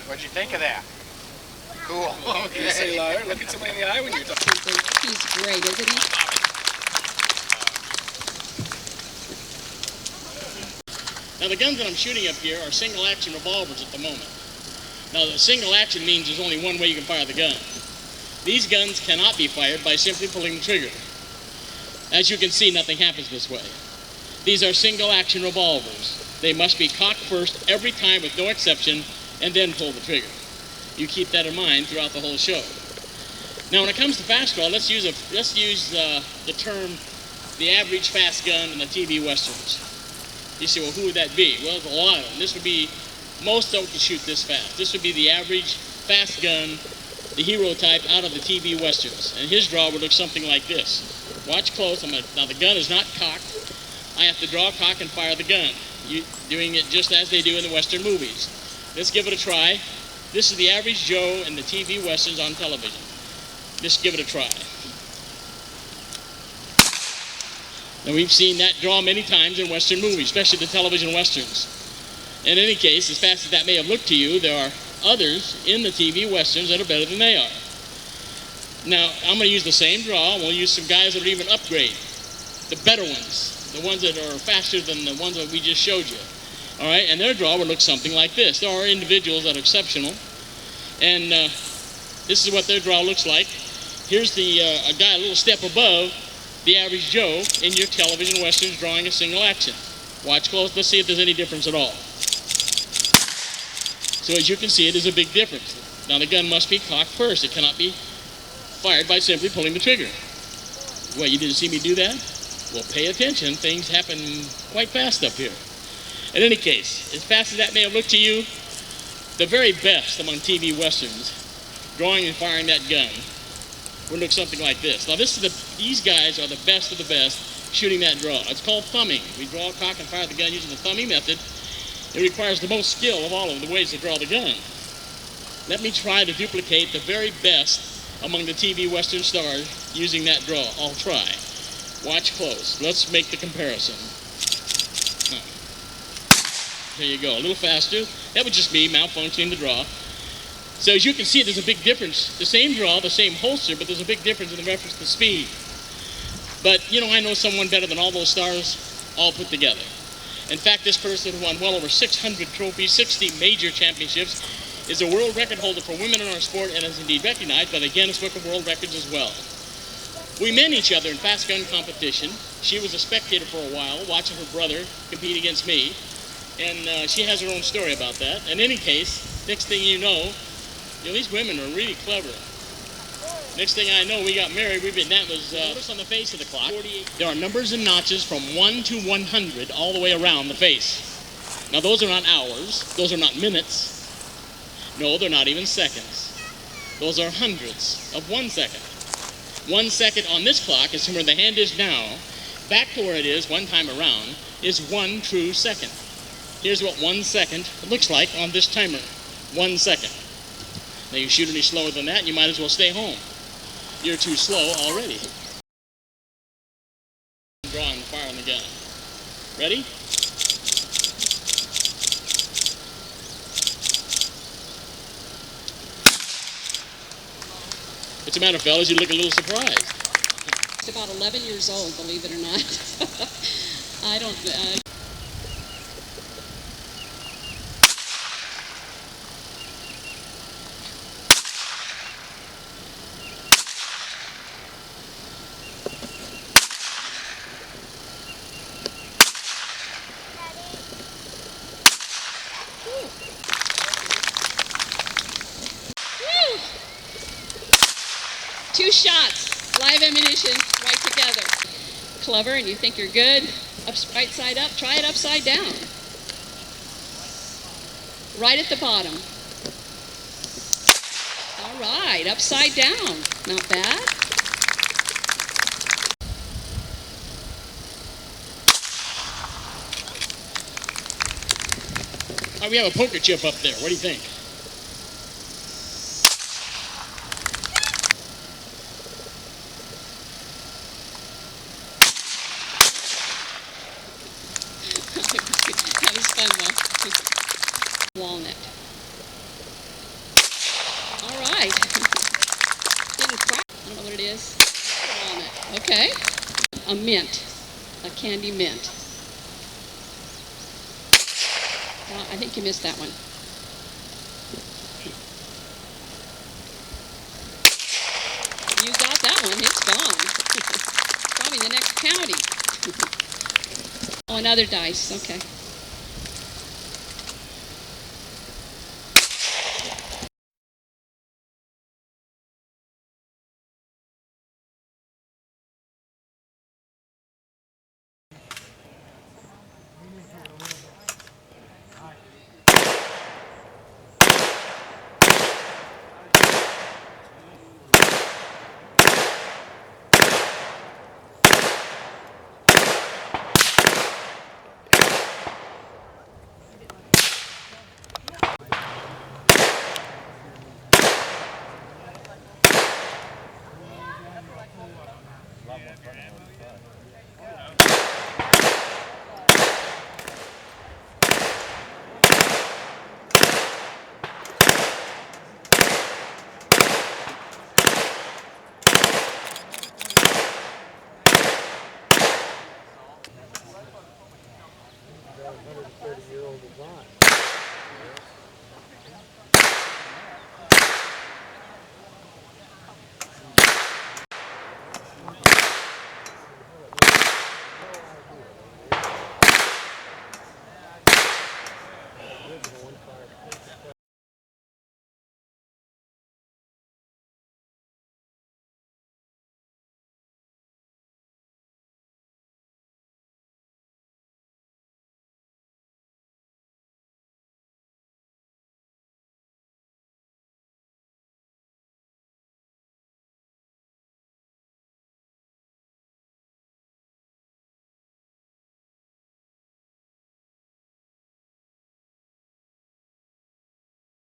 What'd you think of that? Cool. Okay. You say liar, look at somebody in the eye when you're talking. He's great, isn't he? Now the guns that I'm shooting up here are single action revolvers at the moment. Now the single action means there's only one way you can fire the gun. These guns cannot be fired by simply pulling the trigger. As you can see, nothing happens this way. These are single action revolvers. They must be cocked first every time with no exception and then pull the trigger. You keep that in mind throughout the whole show. Now when it comes to fast draw, let's use the term the average fast gun in the TV westerns. You say, well, who would that be? Well, there's a lot of them. This would be, most of them can shoot this fast. This would be the average fast gun, the hero type out of the TV westerns. And his draw would look something like this. Watch close. Now the gun is not cocked. I have to draw, cock, and fire the gun. Doing it just as they do in the western movies. Let's give it a try. This is the average Joe in the TV westerns on television. Just give it a try. Now we've seen that draw many times in western movies, especially the television westerns. In any case, as fast as that may have looked to you, there are others in the TV westerns that are better than they are. Now, I'm going to use the same draw. We'll use some guys that are even upgrade. The better ones. The ones that are faster than the ones that we just showed you. All right, and their draw would look something like this. There are individuals that are exceptional. And this is what their draw looks like. Here's a guy a little step above the average Joe in your television westerns drawing a single action. Watch close. Let's see if there's any difference at all. So as you can see, it is a big difference. Now the gun must be cocked first. It cannot be fired by simply pulling the trigger. Well, you didn't see me do that? Well, pay attention. Things happen quite fast up here. In any case, as fast as that may have looked to you, the very best among TV westerns, drawing and firing that gun, would look something like this. Now these guys are the best of the best shooting that draw. It's called thumbing. We draw, cock, and fire the gun using the thumbing method. It requires the most skill of all of the ways to draw the gun. Let me try to duplicate the very best among the TV western stars using that draw. I'll try. Watch close. Let's make the comparison. There you go, a little faster. That would just be malfunctioning the draw. So as you can see, there's a big difference. The same draw, the same holster, but there's a big difference in the reference to speed. But, you know, I know someone better than all those stars all put together. In fact, this person who won well over 600 trophies, 60 major championships, is a world record holder for women in our sport and is indeed recognized by the Guinness Book of World Records as well. We met each other in fast gun competition. She was a spectator for a while, watching her brother compete against me. And she has her own story about that. In any case, next thing you know, these women are really clever. Next thing I know, we got married. That was notice on the face of the clock. 48. There are numbers and notches from 1 to 100 all the way around the face. Now, those are not hours. Those are not minutes. No, they're not even seconds. Those are hundredths of 1 second. 1 second on this clock is from where the hand is now, back to where it is one time around, is 1 true second. Here's what 1 second looks like on this timer. 1 second. Now you shoot any slower than that, and you might as well stay home. You're too slow already. Drawing and firing the gun. Ready? What's the matter, fellas? You look a little surprised. He's about 11 years old, believe it or not. I don't... Two shots, live ammunition, right together. Clever, and you think you're good. Right side up, try it upside down. Right at the bottom. All right, upside down. Not bad. All right, we have a poker chip up there. What do you think? That was fun though. Walnut. right. Didn't crack. I don't know what it is. Walnut. Okay. A mint. A candy mint. I think you missed that one. You got that one. It's gone. Probably the next county. Oh, another dice. Okay.